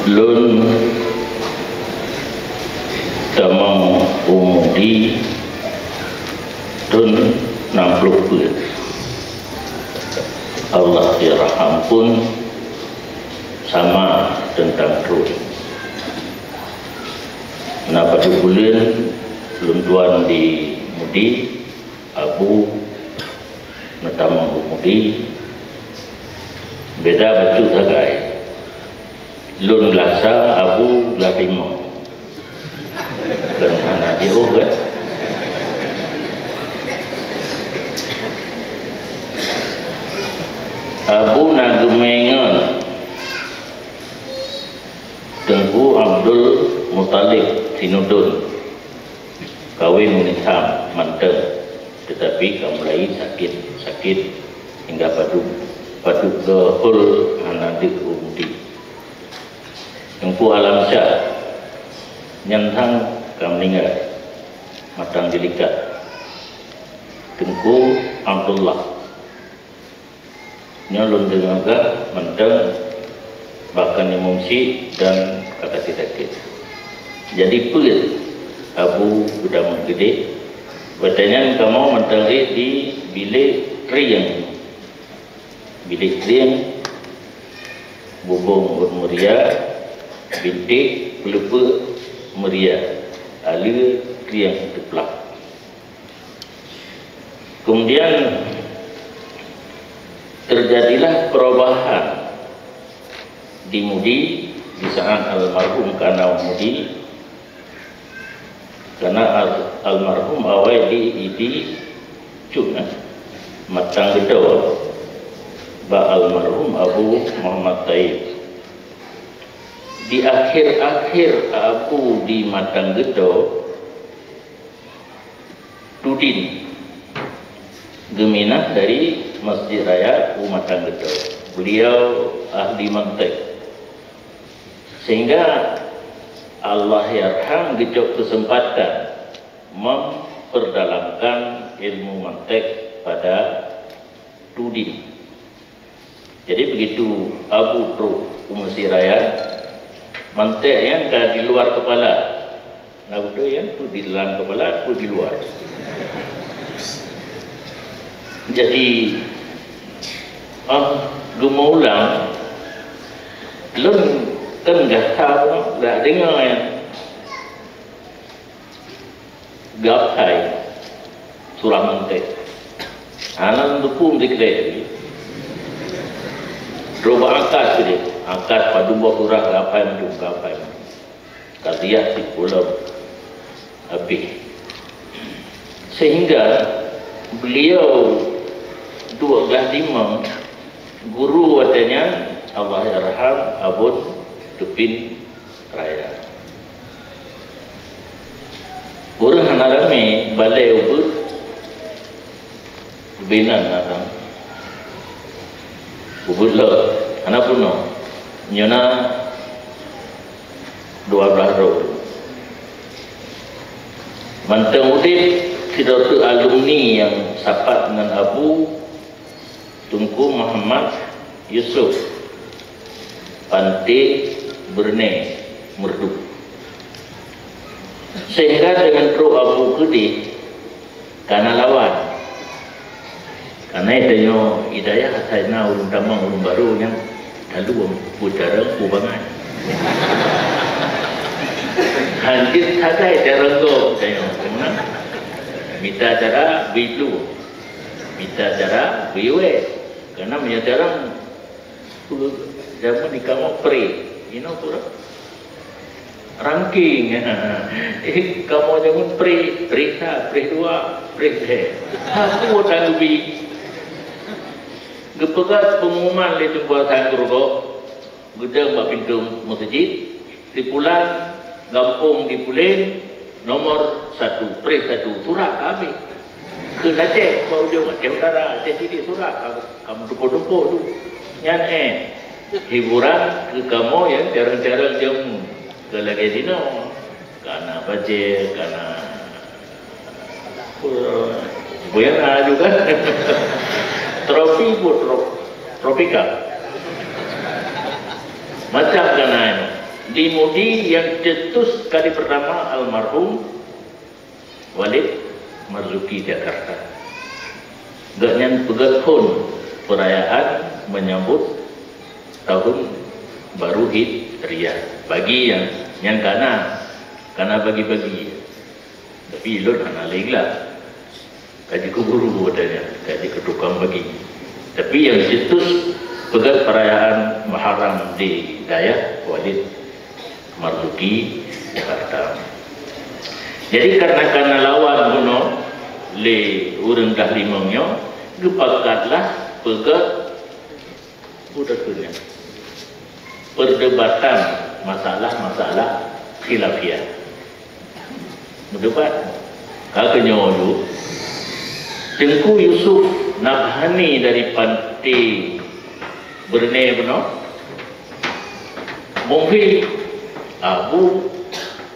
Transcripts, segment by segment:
Lun tamang umudi tun 60 pun Allah diraham pun sama tentang terus. Kenapa bulan belum tuan di mudi abu natamang umudi beda baju sagai lun lasa abu latimo kerana dia kan Abu Nagemengan Tengku Abdul Muttalib Sinudun kawin Munitham manteng tetapi kamulai sakit hingga padu ke hul hanadik umdi Tengku Alam Syah nyantang kamninga matang dilikat Tengku Abdullah nyalun dengan agak manteng bahkan emomsi dan kata tidak. Jadi pelit Abu sudah menggede bertanya kamu manteng di bilik triang bubung Muria bintik pelupa Muria alir triang teplak. Kemudian terjadilah perubahan di Mudi di saat almarhum karena Mudi karena almarhum awal di cuna matang gedor ba almarhum Abu Muhammad Taib di akhir Abu di matang gedor Tudin geminah dari Masjid Raya Umatang Gedor. Beliau ahli mantik. Sehingga Allah yarham gejok kesempatan memperdalamkan ilmu mantik pada Tudin. Jadi begitu Abu Tru Masjid Raya mantik yang di luar kepala. Nah betul yang tu di dalam kepala, tu di luar. Jadi gemaulang lun kan gak tahu gak dengar yang gapai surah mantek anak tepung dikira roba angkat dia angkat padu buah surah gapai kalian di pulau habis sehingga beliau 12 guru watanya Allah yarham Abun Tupin Raya. Orang hanarame balai ubud binan natang ubud lo anak puno nyona 12 roh manteng udip tidak tu alumni yang sapat dengan Abu Tunku Muhammad Yusuf Pantai Berne Merdu sehingga dengan Tru Abu Kudi karena lawan karena itu hidayah saya ulun tamang ulun baru yang lalu pucara kubangan hanjit sagai daranggo saya minta cara bilu minta cara biwe karena menyatakan zaman di kamu pre pura ranking kamu jangan pre dua aku tak lebih gepegat pengumuman di tempat tanggur kok gedang bak pintu masjid di pulang gampung di Pulen nomor 1 pre 1 surat kami ke Aceh bau jauh Aceh Utara Aceh Sidi surat kamu dumpuk tu yang hiburan ke kamu yang jarang-jarang jam ke lagi dino karena baca karena Buena juga tropika macam kan di Mudi yang cetus kali pertama almarhum Walid Marzuki Jakarta. Ganyan pegat pun perayaan menyambut tahun baru Hijriah bagi yang karena bagi-bagi. Tapi ilun anak leglah kaji kuburu adanya, kaji ketukang bagi. Tapi yang cetus pegat perayaan Muharram di Dayak Walid Marzuki Jakarta. Jadi karena lawan kuno le urang dah limangnya gepakatlah pegat budak-budak perdebatan masalah-masalah khilafiyah. Berdebat kakaknya dulu Tengku Yusuf Nabhani dari Pantai Brunei benar Mungkin Abu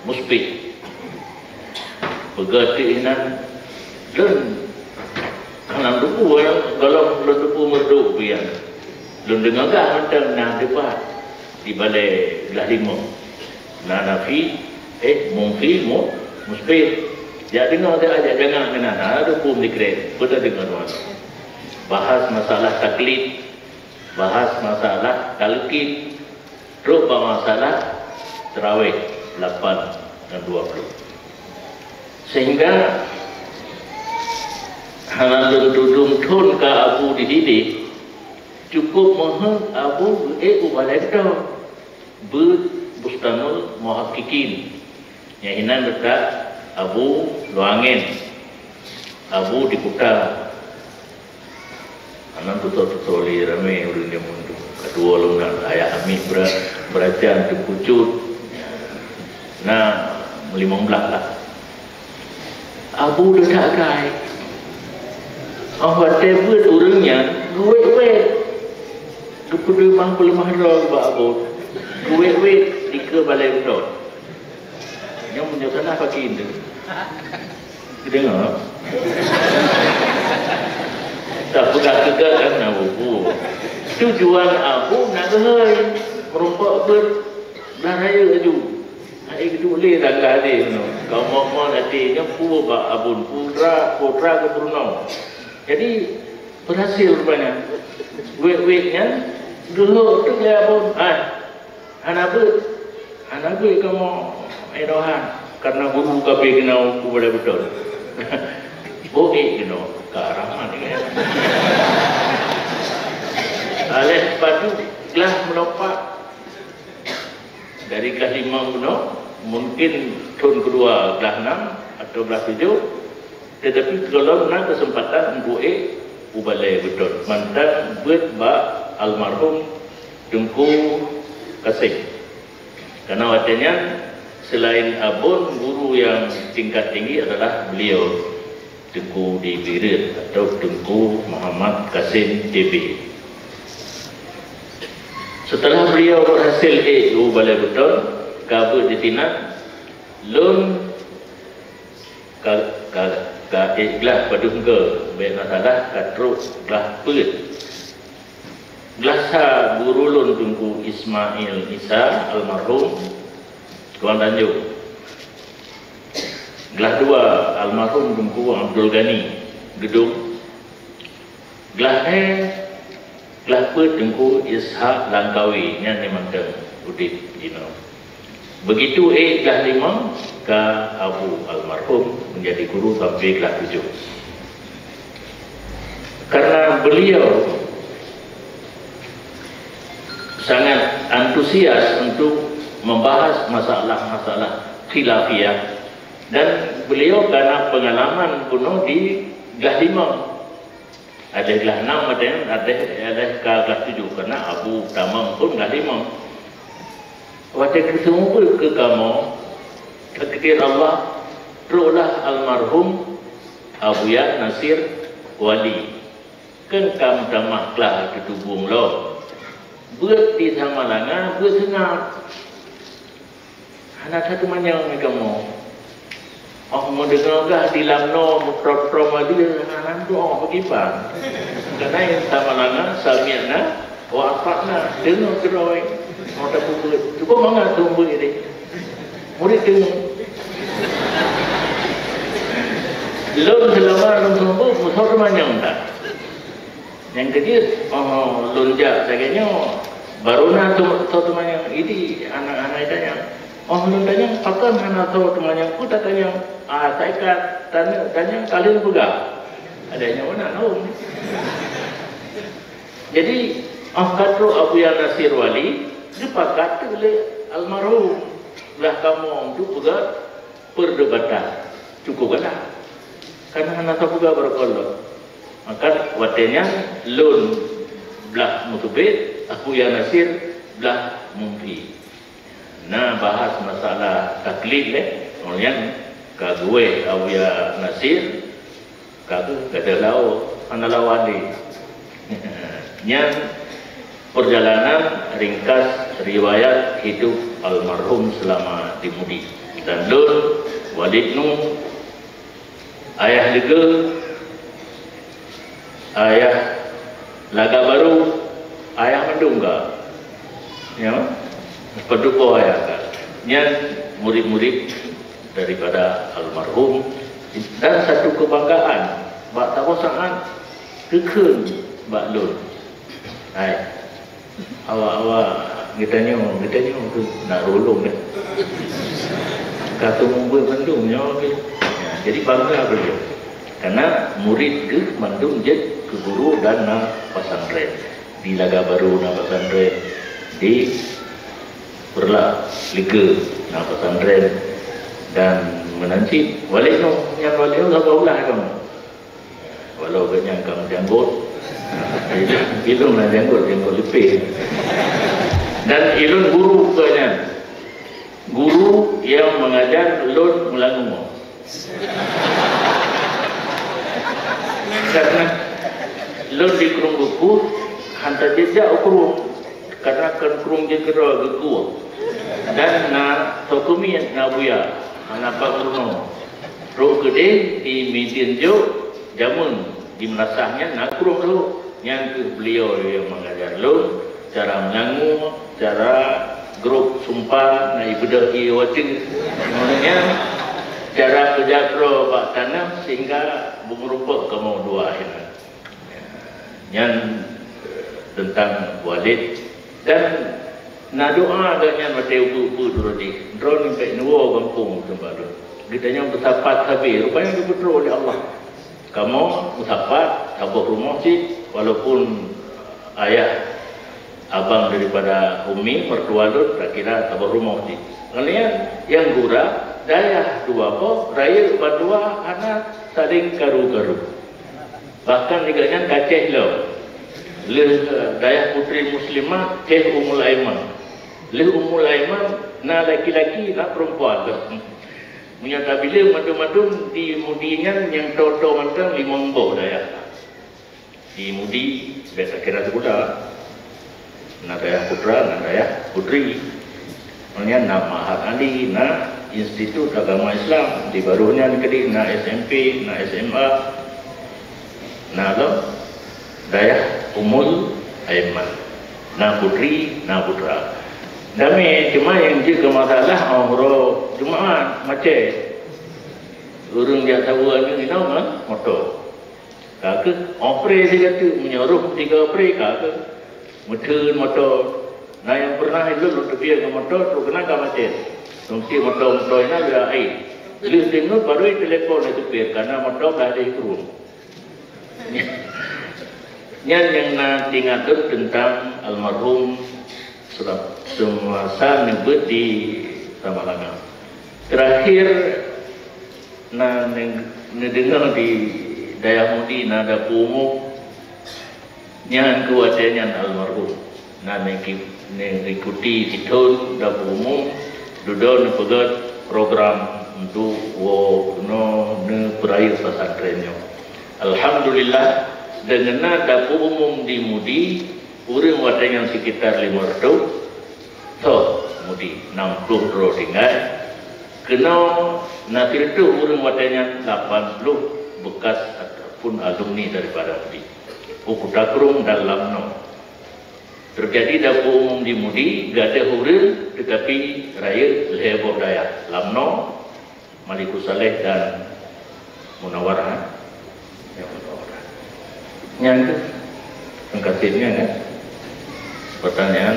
Musbih Pegatinan dan kanan dupu kalau dupu merduk pian lun dengar macam nak debat di balai belah lima Nafi Mungkin Musbih dia dengar dia ajak jangan kena ada pun dikret betul dengar tuan bahas masalah taklid, bahas masalah talqin, terus masalah tarawih 8 dan 20. Sehingga halalun tudung tun ke Abu dididik cukup mohon Abu ubalekta Bustanul Muhaqqiqin yang hinan dekat Abu Luangin Abu di Kuta anak tutur-tutur ramai orang dia mundur kedua lunan ayah Hamid berajan terpucut nah 15 lah Abu dah tak kai awak tebut orangnya duit kepada mah pelemah buat Abu duit tiga balai betul yang menyatakan apa kita dengar tak pegang-pegang kan Abu tujuan Abu nak gehai merompak belah raya tu air itu boleh tak ada kau mau nantinya puba Abun putra ke Brunei jadi berhasil rupanya wet-wetnya dulu tu dia Abun anak kamu erohan karena guru kabeh kena boleh betul boleh kena ke arah mana kan alih padu kelas melompat dari kelas 5 kuno mungkin tahun kedua kelas 6 atau kelas 7 tetapi kalau nak kesempatan untuk ubalai betul mantan buat almarhum Tengku Kasih karena wajahnya selain Abun guru yang tingkat tinggi adalah beliau Tengku Dibirit atau Tengku Muhammad Kasim TB. Setelah beliau berhasil balai betul kabut di Tina lun ka ikhlas padung ke baik masalah katruk belah put gelasa guru lun Tengku Ismail Isa almarhum Tuan Tanjung gelah 2 almarhum Tengku Abdul Ghani Gedung gelah Tengku Ishak Langkawi yang memang udip begitu kelas 5 ke Abu almarhum menjadi guru sampai kelas 7 karena beliau sangat antusias untuk membahas masalah-masalah khilafiyah dan beliau karena pengalaman kuno di kelas 5 ada kelas 6 ada kelas 7 karena Abu Tamam pun kelas 5 waktu ketemu pun ke kamu ketika Allah terulah almarhum Abu Ya Nasir Wali kan kamu tamah kelas ketubung lo buat di Samalanga buat senang anak satu manyang kamu mau dengar di Lamno pro dia anak tu bagaimana karena yang Samalanga samiana wa apakna dengar teroi Mau tak buat. Cuba mana tunggu ini. Murid tengok. Lon selama lon sembuh, musuh mana tak? Yang kedua, lonjak sebagainya. Baru nak tahu mana ini anak-anak tanya. Lon tanya, pakai mana tahu temannya? Aku tak tanya. Saya tanya kalian juga. Adanya mana tahu? Jadi, kata Abu Ya Nasir Wali, dipakat oleh almarhum. Lah kamu itu juga perdebatan. Cukup kan? Karena anak juga berkolot. Maka watenya lun belah mutubit, Abu Ya Nasir belah mumpi. Nah bahas masalah taklid oleh kagwe Abu Ya Nasir, kagwe kadalau analawali. Yang perjalanan ringkas riwayat hidup almarhum selama di Mudi. Dan lun Walid Nuh ayah lega, ayah laga baru, ayah mendungga, ya, peduko ayah kan. Yang murid-murid daripada almarhum dan satu kebanggaan, bak tak sangat kekun bak lun. Hai, awak kita tu nak rolong dah. Kata mungkin mendungnya, jadi bangga beliau. Karena murid ke mandung je ke guru dan na pesantren di Laga Baru na pesantren di Perla Liga na pesantren dan menanti Walid Nuh yang Walid Nuh apa ulah kamu walau kenyang kamu janggut ilun lah janggut lepih dan ilun guru kenyang guru yang mengajar lun melangu karena lun di kerung buku hantar jejak kerung karena kan kerung je kera geku dan na tokumi na buya anak pak runo ro gede di Median jo jamun di melasahnya na kerung tu yang beliau yang mengajar lun cara melangu cara grup sumpah na ibadah iwati maknanya cara berjakro bak tanam sehingga merupakan kamu dua akhirnya yang tentang Walid dan na doa agaknya mati upu dulu di drone sampai nuo kampung tempat tu kita yang bersapat habis rupanya dibetul oleh Allah kamu bersapat tabuk rumah sih walaupun ayah abang daripada Umi mertua tu tak kira tabuk rumah sih kalian yang gura daya dua po raya berdua anak saling karu-karu bahkan diganya kaceh lo daya putri muslimah Syekh Ummul Aiman Ummul Aiman na laki-laki na perempuan menyata bila madun-madun di mudinya yang tau-tau macam limombo daya di mudi biasa kira segala na daya putra na daya putri maknanya nama Mahat Ali na Institut Agama Islam di barunya negeri na SMP na SMA na lo daya Ummul Aiman na putri na putra dami cuma yang juga masalah orang Jumaat macam urung dia tahu ni tahu kan motor kagak opre dia tu menyuruh 3 opre kagak mutun motor nah yang pernah itu lu biar ke motor tu kena ka macam mungkin motor ini ada air. Lihat tengok baru telefon itu biar karena motor dah ada kurung. Yang nak tinggal tentang almarhum semasa nyebut di Tamalanga. Terakhir nak dengar di Daya Mudi nada pumu yang kuatnya almarhum. Nak mengikuti hitun dah pumu. Duduk pegat program untuk perayaan pesantrennya. Alhamdulillah dengan dapur umum di Mudi, orang wadah yang sekitar 500, so Mudi 60 tinggal. Kena nakir itu orang wadahnya 80 bekas ataupun alumni daripada Mudi. Ukuta kurung dalam no. terjadi dapur umum di Mudi, gada huril tetapi rakyat lehebor daya Lamno, Malikus Saleh dan Munawarah. Yang angkatnya kan pertanyaan